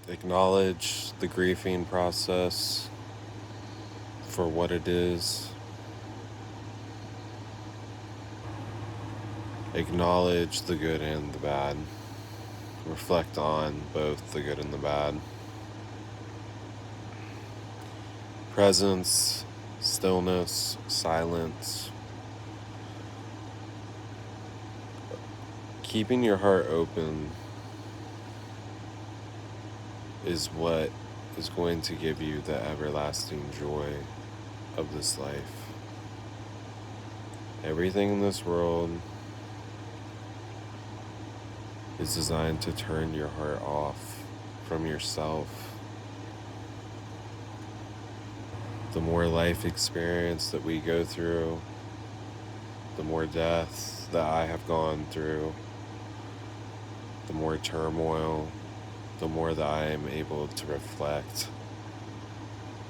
Acknowledge the grieving process for what it is. Acknowledge the good and the bad. Reflect on both the good and the bad. Presence, stillness, silence. Keeping your heart open is what is going to give you the everlasting joy of this life. Everything in this world is designed to turn your heart off from yourself. The more life experience that we go through, the more death that I have gone through, the more turmoil, the more that I am able to reflect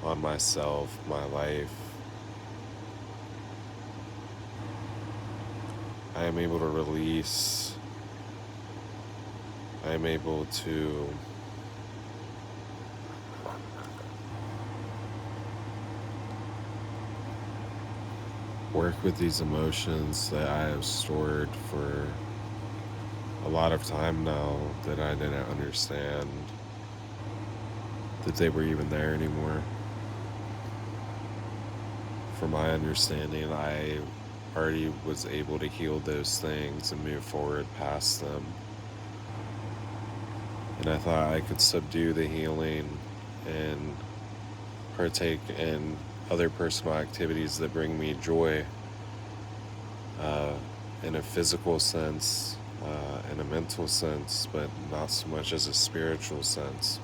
on myself, my life. I am able to release. I am able to work with these emotions that I have stored for a lot of time now that I didn't understand that they were even there anymore. From my understanding, I already was able to heal those things and move forward past them. And I thought I could subdue the healing and partake in other personal activities that bring me joy in a physical sense, in a mental sense, but not so much as a spiritual sense.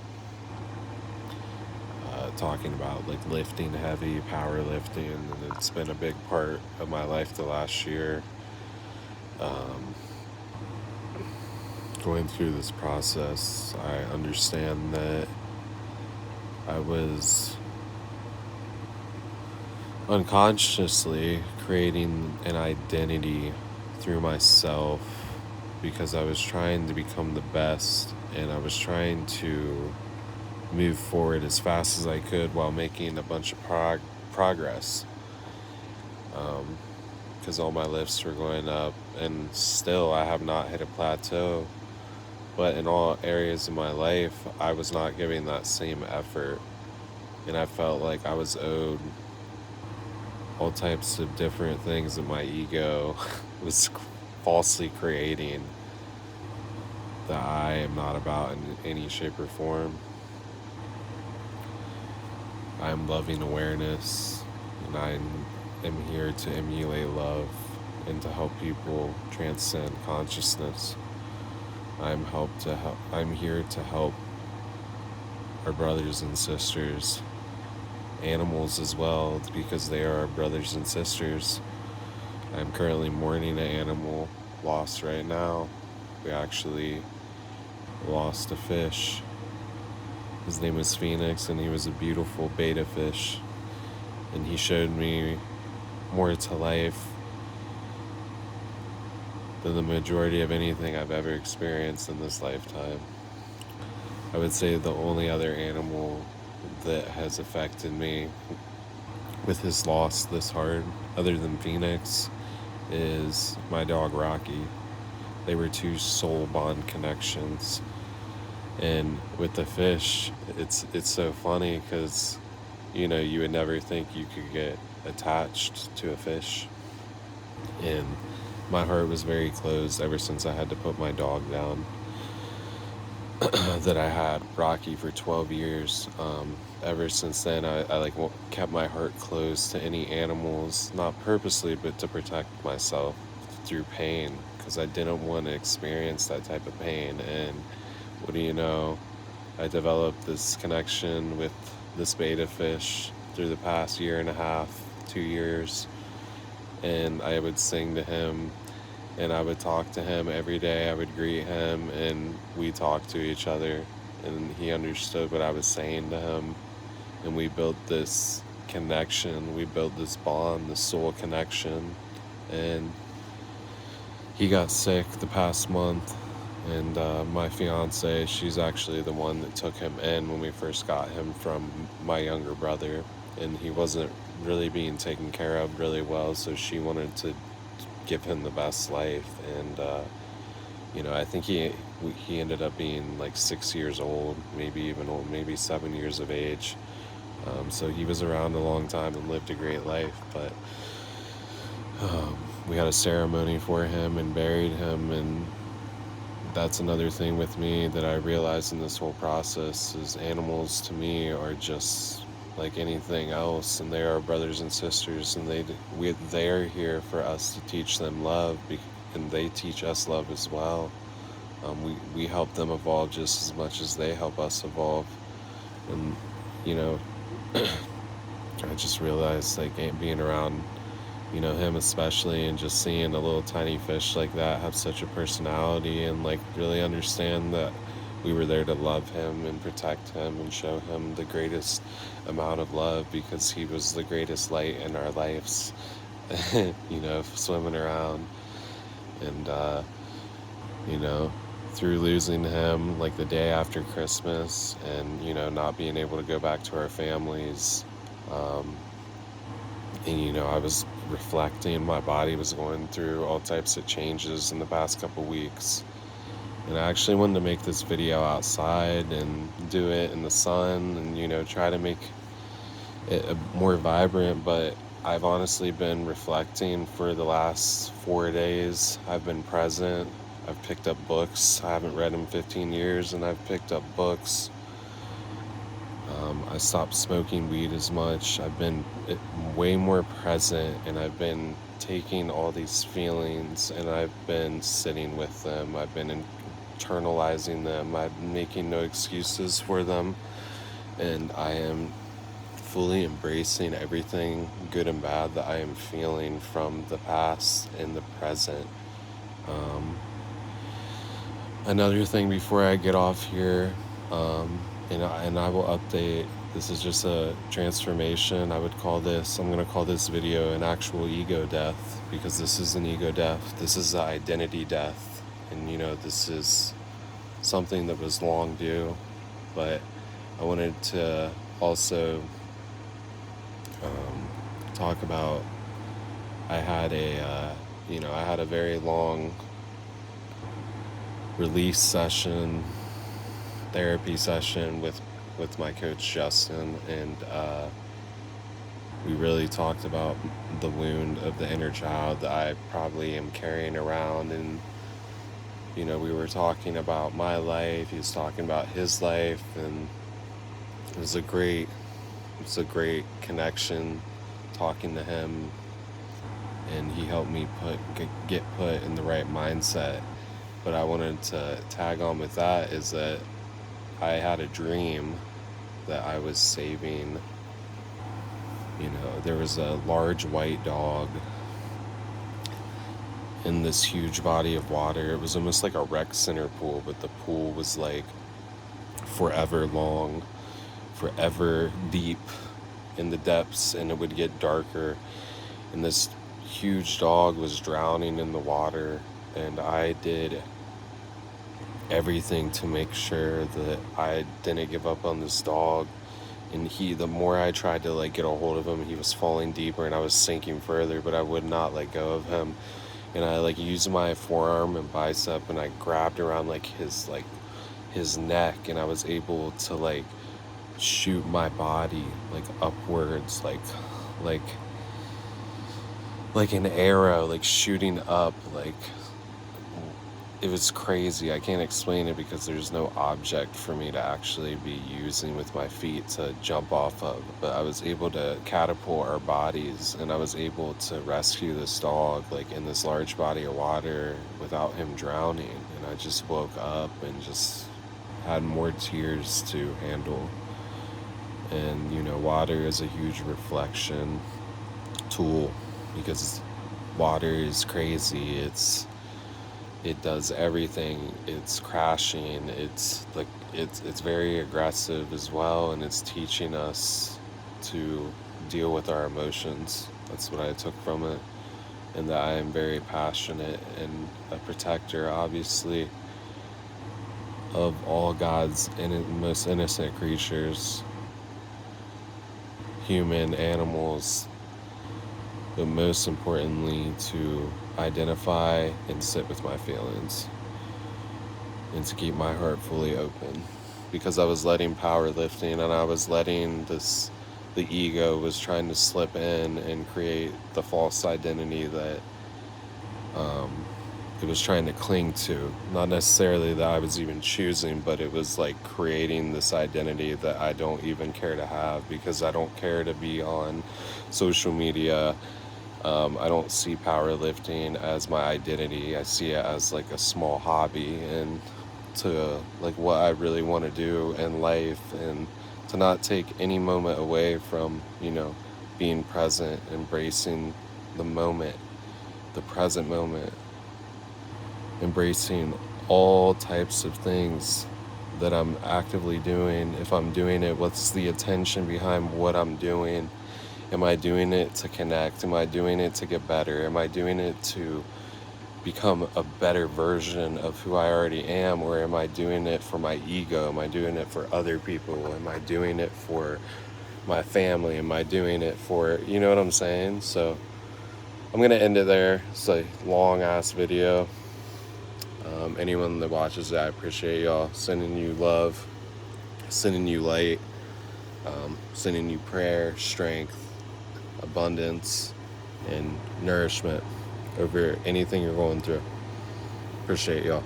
Talking about like lifting heavy, powerlifting, and it's been a big part of my life the last year. Going through this process, I understand that I was unconsciously creating an identity through myself because I was trying to become the best and I was trying to move forward as fast as I could while making a bunch of progress. Because all my lifts were going up and still I have not hit a plateau. But in all areas of my life, I was not giving that same effort. And I felt like I was owed all types of different things that my ego was falsely creating that I am not about in any shape or form. I am loving awareness, and I am here to emulate love and to help people transcend consciousness. I'm here to help our brothers and sisters, animals as well, because they are our brothers and sisters. I'm currently mourning an animal loss right now. We actually lost a fish. His name was Phoenix, and he was a beautiful betta fish. And he showed me more to life than the majority of anything I've ever experienced in this lifetime. I would say the only other animal that has affected me with his loss this hard, other than Phoenix, is my dog Rocky. They were two soul bond connections. And with the fish, it's so funny because, you would never think you could get attached to a fish. And my heart was very closed ever since I had to put my dog down. That I had Rocky for 12 years. Ever since then, I kept my heart closed to any animals, not purposely, but to protect myself through pain, because I didn't want to experience that type of pain. And what do you know? I developed this connection with this betta fish through the past year and a half, 2 years. And I would sing to him, and I would talk to him every day. I would greet him, and we talked to each other, and he understood what I was saying to him. And we built this connection. We built this bond, this soul connection. And he got sick the past month, And my fiance, she's actually the one that took him in when we first got him from my younger brother, and he wasn't really being taken care of really well, so she wanted to give him the best life. And I think he ended up being like 6 years old, maybe even old, maybe 7 years of age. So he was around a long time and lived a great life. But we had a ceremony for him and buried him, and that's another thing with me that I realized in this whole process is animals to me are just like anything else, and they are brothers and sisters, and they're here for us to teach them love, and they teach us love as well. We help them evolve just as much as they help us evolve. And you know I just realized, like, being around him especially, and just seeing a little tiny fish like that have such a personality, and like really understand that we were there to love him and protect him and show him the greatest amount of love, because he was the greatest light in our lives. Swimming around. And you know through losing him like the day after Christmas, and not being able to go back to our families, and I was reflecting, my body was going through all types of changes in the past couple weeks. And I actually wanted to make this video outside and do it in the sun, and try to make it more vibrant. But I've honestly been reflecting for the last 4 days. I've been present. I've picked up books. I haven't read in 15 years, and I've picked up books. I stopped smoking weed as much. I've been way more present, and I've been taking all these feelings, and I've been sitting with them. I've been internalizing them. I'm making no excuses for them, and I am fully embracing everything good and bad that I am feeling from the past and the present. Another thing before I get off here, and I will update. This is just a transformation. I'm going to call this video an actual ego death, because this is an ego death. This is an identity death. And, this is something that was long due. But I wanted to also talk about, I had a very long release session, therapy session with my coach Justin, and we really talked about the wound of the inner child that I probably am carrying around. And we were talking about my life, he was talking about his life, and it was a great connection talking to him, and he helped me get put in the right mindset. But I wanted to tag on with that is that I had a dream that I was saving. There was a large white dog in this huge body of water. It was almost like a rec center pool, but the pool was like forever long, forever deep in the depths, and it would get darker. And this huge dog was drowning in the water, and I did everything to make sure that I didn't give up on this dog. And the more I tried to like get a hold of him, he was falling deeper, and I was sinking further, but I would not let go of him. And I like used my forearm and bicep, and I grabbed around like his neck, and I was able to like shoot my body like upwards, like an arrow, like shooting up. Like, it was crazy. I can't explain it because there's no object for me to actually be using with my feet to jump off of. But I was able to catapult our bodies, and I was able to rescue this dog like in this large body of water without him drowning. And I just woke up and just had more tears to handle. And water is a huge reflection tool, because water is crazy. It does everything. It's crashing. It's very aggressive as well, and it's teaching us to deal with our emotions. That's what I took from it. And that I am very passionate and a protector, obviously. of all God's most innocent creatures, human, animals, but most importantly, to identify and sit with my feelings and to keep my heart fully open. Because I was letting powerlifting and I was letting the ego was trying to slip in and create the false identity that it was trying to cling to. Not necessarily that I was even choosing, but it was like creating this identity that I don't even care to have, because I don't care to be on social media. I don't see powerlifting as my identity. I see it as like a small hobby, and to like what I really want to do in life, and to not take any moment away from, being present, embracing the moment, the present moment, embracing all types of things that I'm actively doing. If I'm doing it, what's the intention behind what I'm doing? Am I doing it to connect? Am I doing it to get better? Am I doing it to become a better version of who I already am? Or am I doing it for my ego? Am I doing it for other people? Am I doing it for my family? Am I doing it for, you know what I'm saying? So I'm going to end it there. It's a long ass video. Anyone that watches it, I appreciate y'all. Sending you love, sending you light, sending you prayer, strength, abundance, and nourishment over anything you're going through. Appreciate y'all.